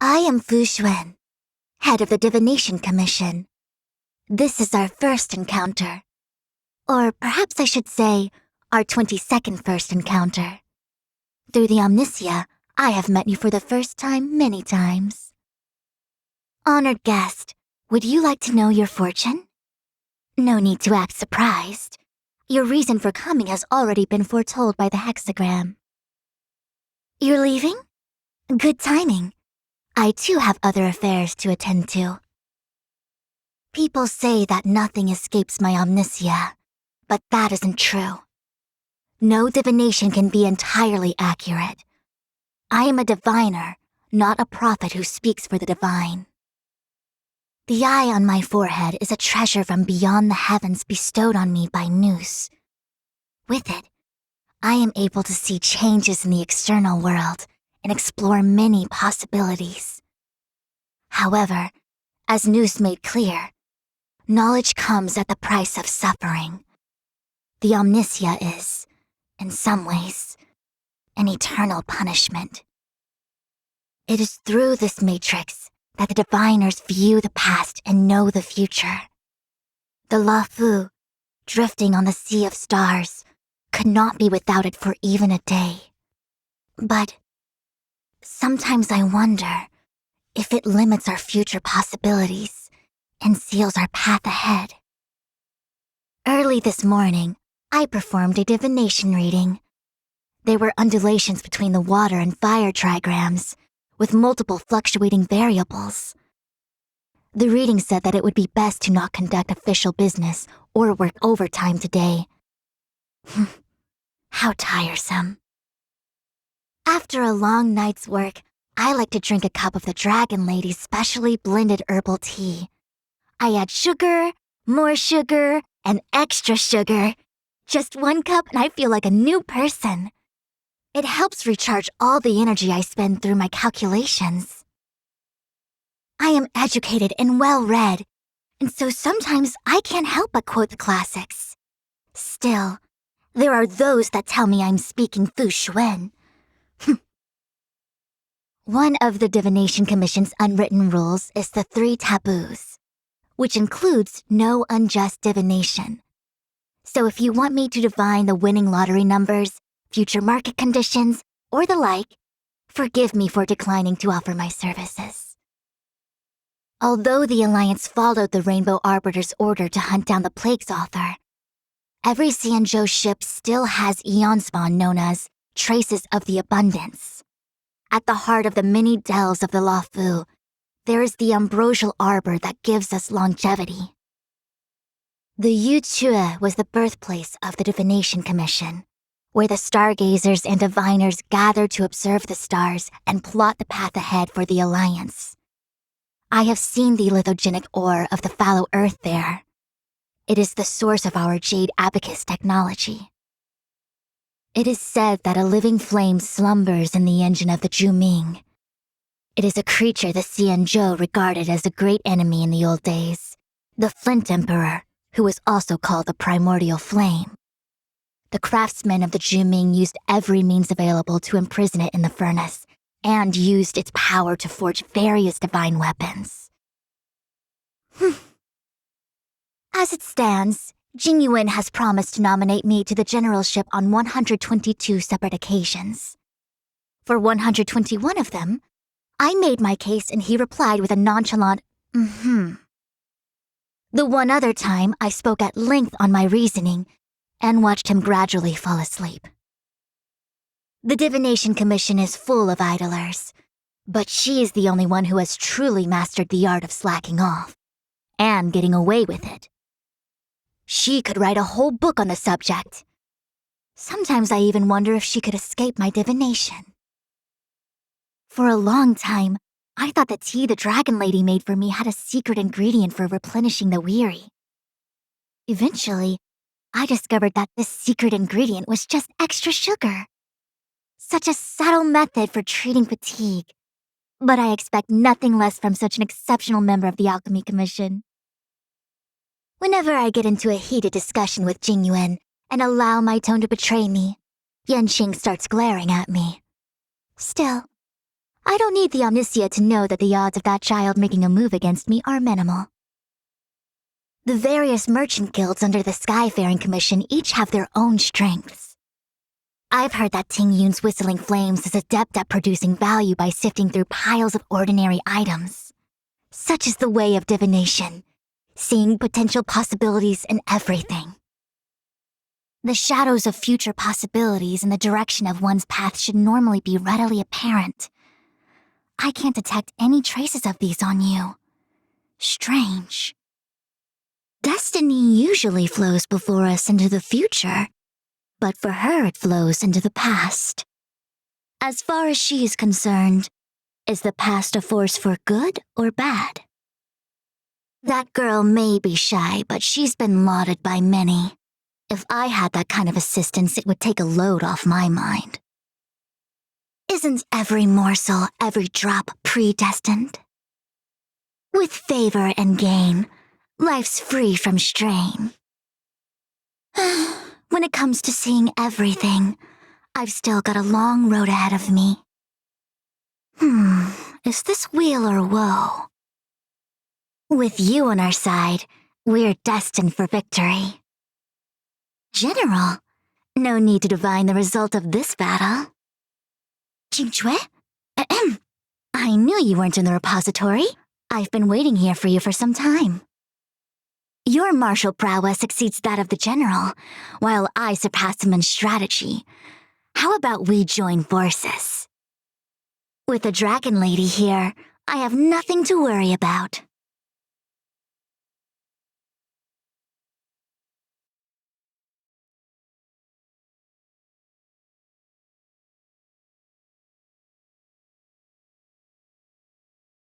I am Fu Xuan, head of the Divination Commission. This is our first encounter. Or perhaps I should say, our 22nd first encounter. Through the Omniscia, I have met you for the first time many times. Honored guest, would you like to know your fortune? No need to act surprised. Your reason for coming has already been foretold by the hexagram. You're leaving? Good timing. I too have other affairs to attend to. People say that nothing escapes my omniscia, but that isn't true. No divination can be entirely accurate. I am a diviner, not a prophet who speaks for the divine. The eye on my forehead is a treasure from beyond the heavens bestowed on me by Nous. With it, I am able to see changes in the external world and explore many possibilities. However, as Nous made clear, knowledge comes at the price of suffering. The omniscia is, in some ways, an eternal punishment. It is through this matrix that the diviners view the past and know the future. The La Fu, drifting on the sea of stars, could not be without it for even a day. But sometimes I wonder if it limits our future possibilities and seals our path ahead. Early this morning, I performed a divination reading. There were undulations between the water and fire trigrams, with multiple fluctuating variables. The reading said that it would be best to not conduct official business or work overtime today. How tiresome. After a long night's work, I like to drink a cup of the Dragon Lady's specially blended herbal tea. I add sugar, more sugar, and extra sugar. Just one cup and I feel like a new person. It helps recharge all the energy I spend through my calculations. I am educated and well-read, and so sometimes I can't help but quote the classics. Still, there are those that tell me I'm speaking Fu Xuan. One of the Divination Commission's unwritten rules is the 3 taboos, which includes no unjust divination. So if you want me to divine the winning lottery numbers, future market conditions, or the like, forgive me for declining to offer my services. Although the Alliance followed the Rainbow Arbiter's order to hunt down the Plague's author, every Xianzhou ship still has eon spawn known as Traces of the Abundance. At the heart of the many dells of the La Fu, there is the ambrosial arbor that gives us longevity. The Yu Chue was the birthplace of the Divination Commission, where the stargazers and diviners gather to observe the stars and plot the path ahead for the Alliance. I have seen the lithogenic ore of the fallow earth there. It is the source of our jade abacus technology. It is said that a living flame slumbers in the engine of the Zhuming. It is a creature the Xianzhou regarded as a great enemy in the old days, the Flint Emperor, who was also called the Primordial Flame. The craftsmen of the Zhuming used every means available to imprison it in the furnace, and used its power to forge various divine weapons. As it stands, Jing Yuan has promised to nominate me to the generalship on 122 separate occasions. For 121 of them, I made my case and he replied with a nonchalant, The one other time I spoke at length on my reasoning and watched him gradually fall asleep. The Divination Commission is full of idlers, but she is the only one who has truly mastered the art of slacking off, and getting away with it. She could write a whole book on the subject. Sometimes I even wonder if she could escape my divination. For a long time, I thought the tea the Dragon Lady made for me had a secret ingredient for replenishing the weary. Eventually, I discovered that this secret ingredient was just extra sugar. Such a subtle method for treating fatigue. But I expect nothing less from such an exceptional member of the Alchemy Commission. Whenever I get into a heated discussion with Jing Yuan and allow my tone to betray me, Yanqing starts glaring at me. Still, I don't need the omniscient to know that the odds of that child making a move against me are minimal. The various merchant guilds under the Skyfaring Commission each have their own strengths. I've heard that Ting Yun's Whistling Flames is adept at producing value by sifting through piles of ordinary items. Such is the way of divination, seeing potential possibilities in everything. The shadows of future possibilities in the direction of one's path should normally be readily apparent. I can't detect any traces of these on you. Strange. Destiny usually flows before us into the future, but for her it flows into the past. As far as she is concerned, is the past a force for good or bad? That girl may be shy, but she's been lauded by many. If I had that kind of assistance, it would take a load off my mind. Isn't every morsel, every drop predestined? With favor and gain, life's free from strain. When it comes to seeing everything, I've still got a long road ahead of me. Is this weal or woe? With you on our side, we're destined for victory. General, no need to divine the result of this battle. Jingchui? I knew you weren't in the repository. I've been waiting here for you for some time. Your martial prowess exceeds that of the general, while I surpass him in strategy. How about we join forces? With the Dragon Lady here, I have nothing to worry about.